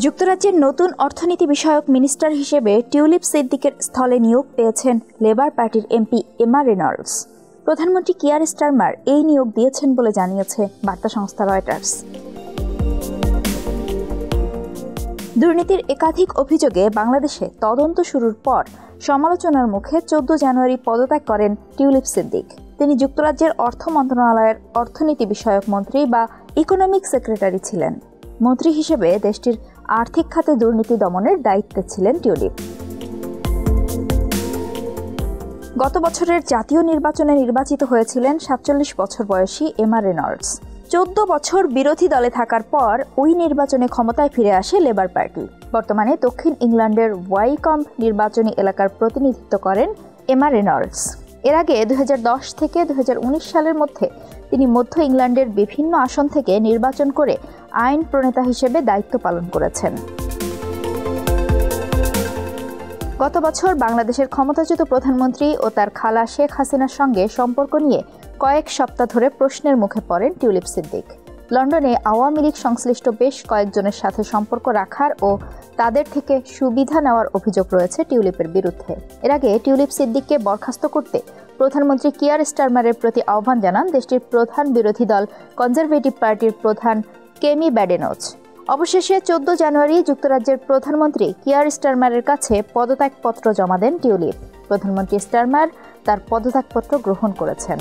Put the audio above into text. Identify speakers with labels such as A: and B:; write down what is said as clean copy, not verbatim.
A: যুক্তরাজ্যের নতুন অর্থনীতি বিষয়ক মিনিস্টার হিসেবে টিউলিপ সিদ্দিকের স্থলে নিয়োগ পেয়েছেন লেবার পার্টির এমপি এমা রেনল্ডস। প্রধানমন্ত্রী কিয়ার স্টারমার এই নিয়োগ দিয়েছেন বলে জানিয়েছে বার্তা সংস্থা রয়টার্স। দুর্নীতির একাধিক অভিযোগে বাংলাদেশে তদন্ত শুরুর পর সমালোচনার মুখে 14 জানুয়ারি পদত্যাগ করেন টিউলিপ সিদ্দিক। তিনি যুক্তরাজ্যের অর্থ মন্ত্রণালয়ের অর্থনীতি বিষয়ক মন্ত্রী বা ইকোনমিক সেক্রেটারি ছিলেন। মন্ত্রী হিসেবে দেশটির আর্থিক খাতে দুর্নীতি দমনের দায়িত্বে ছিলেন টিউলিপ। গত বছরের জাতীয় নির্বাচনে নির্বাচিত হয়েছিলেন 47 বছর বয়সী এমা রেনল্ডস। 14 বছর বিরোধী দলে থাকার পর ওই নির্বাচনে ক্ষমতায় ফিরে আসে লেবার পার্টি। বর্তমানে দক্ষিণ ইংল্যান্ডের ওয়াইকম্ব নির্বাচনী এলাকার প্রতিনিধিত্ব করেন এমা রেনল্ডস। এর আগে 2010 থেকে 2019 সালের মধ্যে তিনি মধ্য ইংল্যান্ডের বিভিন্ন আসন থেকে নির্বাচন করে আইন প্রণেতা হিসেবে দায়িত্ব পালন করেছেন। গত বছর বাংলাদেশের ক্ষমতাচ্যুত প্রধানমন্ত্রী ও তার খালা শেখ হাসিনার সঙ্গে সম্পর্ক নিয়ে কয়েক সপ্তাহ ধরে প্রশ্নের মুখে পড়েন টিউলিপ সিদ্দিক। লন্ডনে আওয়ামী লীগ সংশ্লিষ্ট বেশ কয়েকজনের সাথে সম্পর্ক রাখার ও তাদের থেকে সুবিধা নেওয়ার অভিযোগ রয়েছে টিউলিপের বিরুদ্ধে। এর আগে টিউলিপ সিদ্দিককে বরখাস্ত করতে প্রধানমন্ত্রী কিয়ার স্টারমারের প্রতি আহ্বান জানান দেশটির প্রধান বিরোধী দল কনজারভেটিভ পার্টির প্রধান কেমি ব্যাডেনোচ। অবশেষে 14 জানুয়ারি যুক্তরাজ্যের প্রধানমন্ত্রী কিয়ার স্টারমারের কাছে পদত্যাগপত্র জমা দেন টিউলিপ। প্রধানমন্ত্রী স্টারমার তার পদত্যাগপত্র গ্রহণ করেছেন।